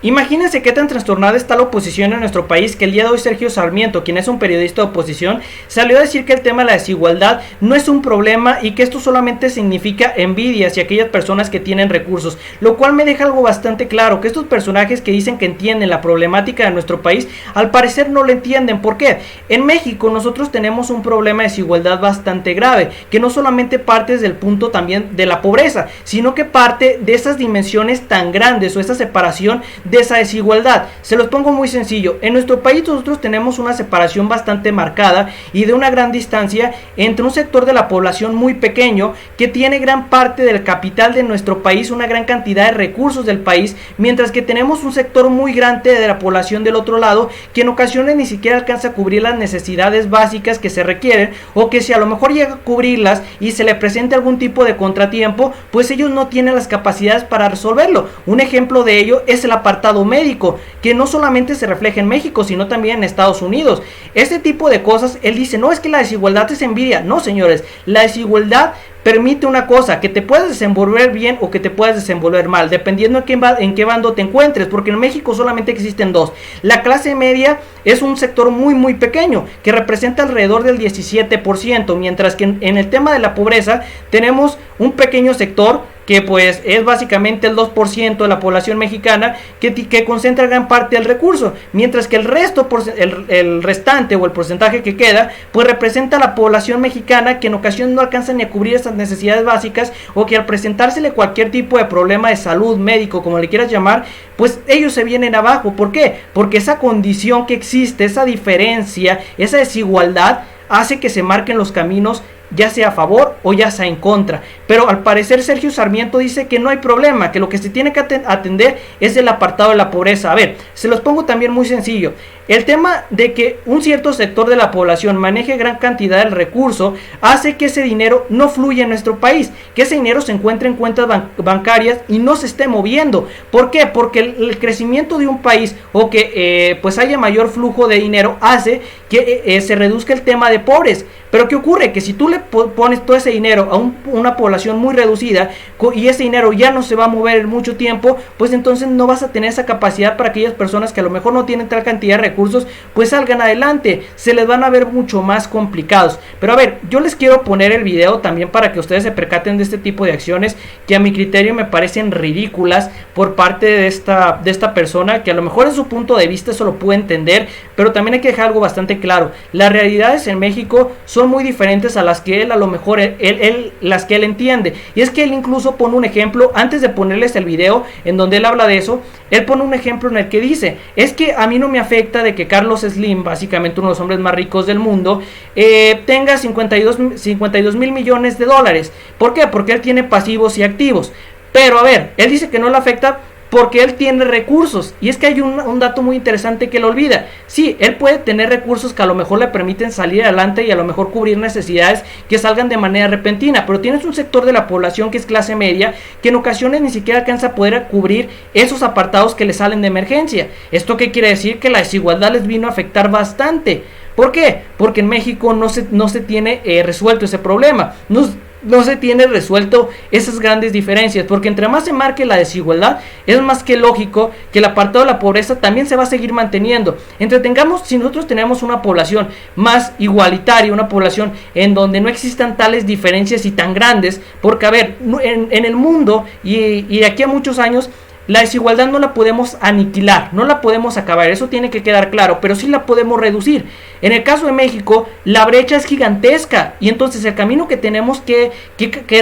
Imagínense qué tan trastornada está la oposición en nuestro país que el día de hoy Sergio Sarmiento, quien es un periodista de oposición, salió a decir que el tema de la desigualdad no es un problema y que esto solamente significa envidia hacia aquellas personas que tienen recursos, lo cual me deja algo bastante claro, que estos personajes que dicen que entienden la problemática de nuestro país, al parecer no lo entienden. ¿Por qué? En México nosotros tenemos un problema de desigualdad bastante grave, que no solamente parte desde el punto también de la pobreza, sino que parte de esas dimensiones tan grandes o esa separación de esa desigualdad. Se los pongo muy sencillo. En nuestro país nosotros tenemos una separación bastante marcada y de una gran distancia entre un sector de la población muy pequeño que tiene gran parte del capital de nuestro país, una gran cantidad de recursos del país, mientras que tenemos un sector muy grande de la población del otro lado que en ocasiones ni siquiera alcanza a cubrir las necesidades básicas que se requieren, o que si a lo mejor llega a cubrirlas y se le presenta algún tipo de contratiempo, pues ellos no tienen las capacidades para resolverlo. Un ejemplo de ello es el apartado médico, que no solamente se refleja en México, sino también en Estados Unidos. Este tipo de cosas, él dice, no, es que la desigualdad es envidia. No, señores, la desigualdad permite una cosa, que te puedas desenvolver bien o que te puedas desenvolver mal, dependiendo en qué bando te encuentres, porque en México solamente existen dos. La clase media es un sector muy pequeño, que representa alrededor del 17%, mientras que en el tema de la pobreza tenemos un pequeño sector que pues es básicamente el 2% de la población mexicana que concentra gran parte del recurso, mientras que el resto, el restante o el porcentaje que queda, pues representa a la población mexicana que en ocasiones no alcanza ni a cubrir esas necesidades básicas, o que al presentársele cualquier tipo de problema de salud, médico, como le quieras llamar, pues ellos se vienen abajo. ¿Por qué? Porque esa condición que existe, esa diferencia, esa desigualdad, hace que se marquen los caminos, ya sea a favor o ya sea en contra. Pero al parecer Sergio Sarmiento dice que no hay problema, que lo que se tiene que atender es el apartado de la pobreza. A ver, se los pongo también muy sencillo. El tema de que un cierto sector de la población maneje gran cantidad del recurso hace que ese dinero no fluya en nuestro país, que ese dinero se encuentre en cuentas bancarias y no se esté moviendo. ¿Por qué? Porque el crecimiento de un país, o que pues haya mayor flujo de dinero, hace que se reduzca el tema de pobres. Pero ¿qué ocurre? Que si tú le pones todo ese dinero a una población muy reducida y ese dinero ya no se va a mover en mucho tiempo, pues entonces no vas a tener esa capacidad para aquellas personas que a lo mejor no tienen tal cantidad de recursos, pues salgan adelante. Se les van a ver mucho más complicados. Pero a ver, yo les quiero poner el video también para que ustedes se percaten de este tipo de acciones que a mi criterio me parecen ridículas por parte de esta persona, que a lo mejor en su punto de vista eso lo puede entender, pero también hay que dejar algo bastante claro. Las realidades en México son muy diferentes a las que él a lo mejor las que él entiende, y es que él incluso pone un ejemplo antes de ponerles el video en donde él habla de eso. Él pone un ejemplo en el que dice, es que a mí no me afecta de que Carlos Slim, básicamente uno de los hombres más ricos del mundo, tenga 52 mil millones de dólares. ¿Por qué? Porque él tiene pasivos y activos. Pero a ver, él dice que no le afecta porque él tiene recursos. Y es que hay un dato muy interesante que él olvida. Sí, él puede tener recursos que a lo mejor le permiten salir adelante y a lo mejor cubrir necesidades que salgan de manera repentina, pero tienes un sector de la población que es clase media, que en ocasiones ni siquiera alcanza a poder cubrir esos apartados que le salen de emergencia. ¿Esto qué quiere decir? Que la desigualdad les vino a afectar bastante. ¿Por qué? Porque en México no se tiene resuelto ese problema. No se tiene resuelto esas grandes diferencias, porque entre más se marque la desigualdad, es más que lógico que el apartado de la pobreza también se va a seguir manteniendo. Si nosotros tenemos una población más igualitaria, una población en donde no existan tales diferencias y tan grandes, porque a ver, en el mundo y de aquí a muchos años, la desigualdad no la podemos aniquilar, no la podemos acabar, eso tiene que quedar claro, pero sí la podemos reducir. En el caso de México, la brecha es gigantesca y entonces el camino que tenemos que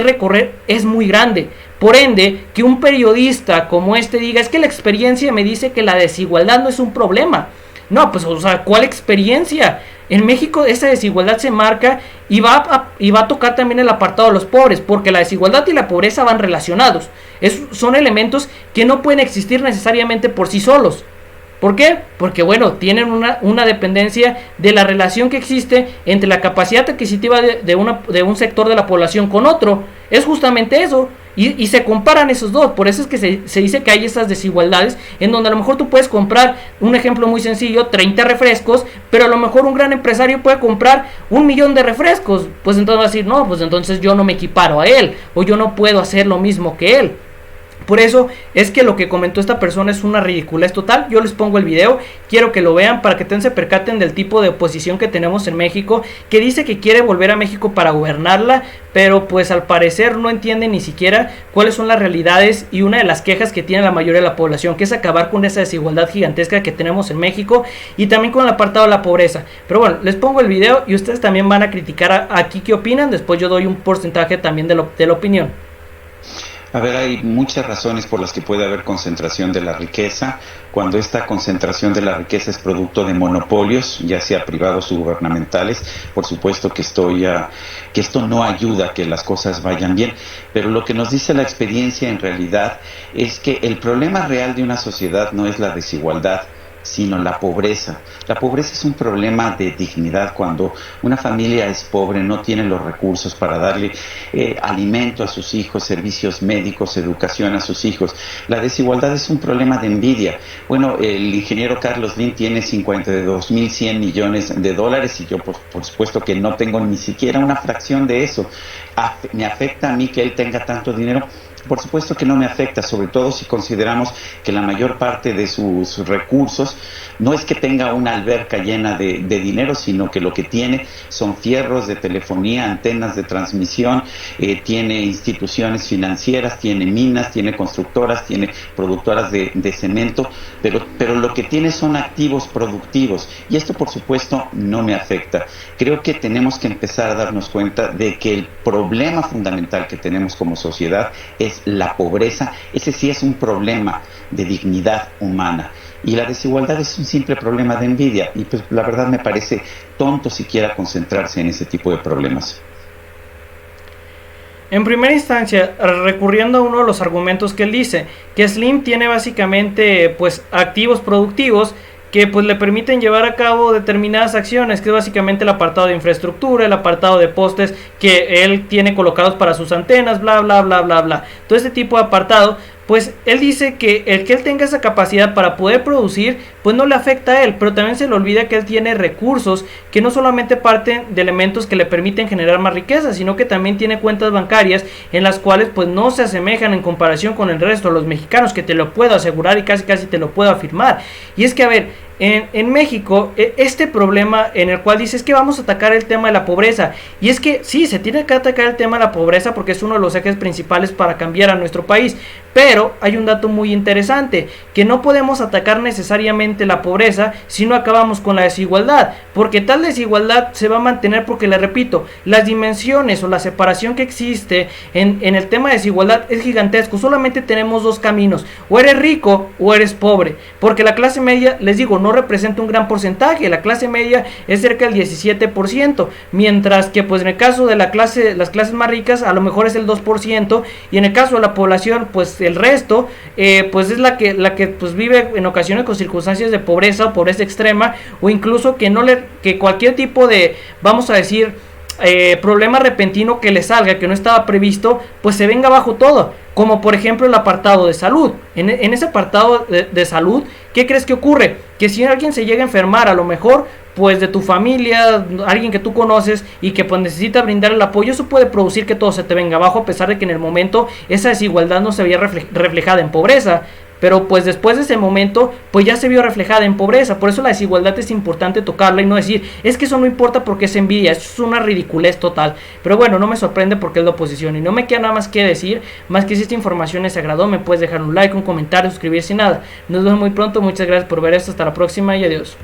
recorrer es muy grande. Por ende, que un periodista como este diga, es que la experiencia me dice que la desigualdad no es un problema. No, pues, o sea, ¿cuál experiencia? En México esa desigualdad se marca y va a tocar también el apartado de los pobres, porque la desigualdad y la pobreza van relacionados. Son elementos que no pueden existir necesariamente por sí solos. ¿Por qué? Porque bueno, tienen una dependencia de la relación que existe entre la capacidad adquisitiva de un sector de la población con otro. Es justamente eso. Y se comparan esos dos. Por eso es que se dice que hay esas desigualdades en donde a lo mejor tú puedes comprar, un ejemplo muy sencillo, 30 refrescos, pero a lo mejor un gran empresario puede comprar 1,000,000 de refrescos. Pues entonces va a decir, no, pues entonces yo no me equiparo a él, o yo no puedo hacer lo mismo que él. Por eso es que lo que comentó esta persona es una ridiculez total. Yo les pongo el video, quiero que lo vean para que se percaten del tipo de oposición que tenemos en México, que dice que quiere volver a México para gobernarla, pero pues al parecer no entiende ni siquiera cuáles son las realidades y una de las quejas que tiene la mayoría de la población, que es acabar con esa desigualdad gigantesca que tenemos en México y también con el apartado de la pobreza. Pero bueno, les pongo el video y ustedes también van a criticar aquí qué opinan. Después yo doy un porcentaje también de la opinión. A ver, hay muchas razones por las que puede haber concentración de la riqueza. Cuando esta concentración de la riqueza es producto de monopolios, ya sea privados o gubernamentales, por supuesto que esto no ayuda a que las cosas vayan bien. Pero lo que nos dice la experiencia en realidad es que el problema real de una sociedad no es la desigualdad, sino la pobreza. La pobreza es un problema de dignidad. Cuando una familia es pobre, no tiene los recursos para darle alimento a sus hijos, servicios médicos, educación a sus hijos. La desigualdad es un problema de envidia. Bueno, el ingeniero Carlos Slim tiene 52.100 millones de dólares y yo por supuesto que no tengo ni siquiera una fracción de eso. ¿Me afecta a mí que él tenga tanto dinero? Por supuesto que no me afecta, sobre todo si consideramos que la mayor parte de sus recursos no es que tenga una alberca llena de dinero, sino que lo que tiene son fierros de telefonía, antenas de transmisión, tiene instituciones financieras, tiene minas, tiene constructoras, tiene productoras de cemento, pero lo que tiene son activos productivos y esto por supuesto no me afecta. Creo que tenemos que empezar a darnos cuenta de que el problema fundamental que tenemos como sociedad es la pobreza. Ese sí es un problema de dignidad humana y la desigualdad es un simple problema de envidia y pues la verdad me parece tonto siquiera concentrarse en ese tipo de problemas. En primera instancia, recurriendo a uno de los argumentos que él dice, que Slim tiene básicamente pues activos productivos que pues le permiten llevar a cabo determinadas acciones, que es básicamente el apartado de infraestructura, el apartado de postes que él tiene colocados para sus antenas, bla bla bla bla bla, todo este tipo de apartado. Pues él dice que el que él tenga esa capacidad para poder producir, pues no le afecta a él, pero también se le olvida que él tiene recursos que no solamente parten de elementos que le permiten generar más riqueza, sino que también tiene cuentas bancarias en las cuales pues no se asemejan en comparación con el resto de los mexicanos, que te lo puedo asegurar y casi te lo puedo afirmar. Y es que a ver, en México, este problema en el cual dices que vamos a atacar el tema de la pobreza, y es que sí, se tiene que atacar el tema de la pobreza porque es uno de los ejes principales para cambiar a nuestro país, pero hay un dato muy interesante, que no podemos atacar necesariamente la pobreza si no acabamos con la desigualdad, porque tal desigualdad se va a mantener porque, le repito, las dimensiones o la separación que existe en el tema de desigualdad es gigantesco. Solamente tenemos dos caminos, o eres rico o eres pobre, porque la clase media, les digo, no representa un gran porcentaje. La clase media es cerca del 17%, mientras que pues en el caso de las clases más ricas a lo mejor es el 2%, y en el caso de la población pues el resto pues es la que pues vive en ocasiones con circunstancias de pobreza o pobreza extrema, o incluso que cualquier tipo de, vamos a decir, problema repentino que le salga, que no estaba previsto, pues se venga abajo todo, como por ejemplo el apartado de salud. En ese apartado de salud, ¿qué crees que ocurre? Que si alguien se llega a enfermar, a lo mejor pues de tu familia, alguien que tú conoces y que pues necesita brindar el apoyo, eso puede producir que todo se te venga abajo, a pesar de que en el momento esa desigualdad no se veía reflejada en pobreza. Pero pues después de ese momento pues ya se vio reflejada en pobreza. Por eso la desigualdad es importante tocarla y no decir, es que eso no importa porque es envidia. Eso es una ridiculez total. Pero bueno, no me sorprende porque es la oposición y no me queda nada más que decir, más que si esta información les agradó, me puedes dejar un like, un comentario, suscribirse y nada. Nos vemos muy pronto, muchas gracias por ver esto, hasta la próxima y adiós.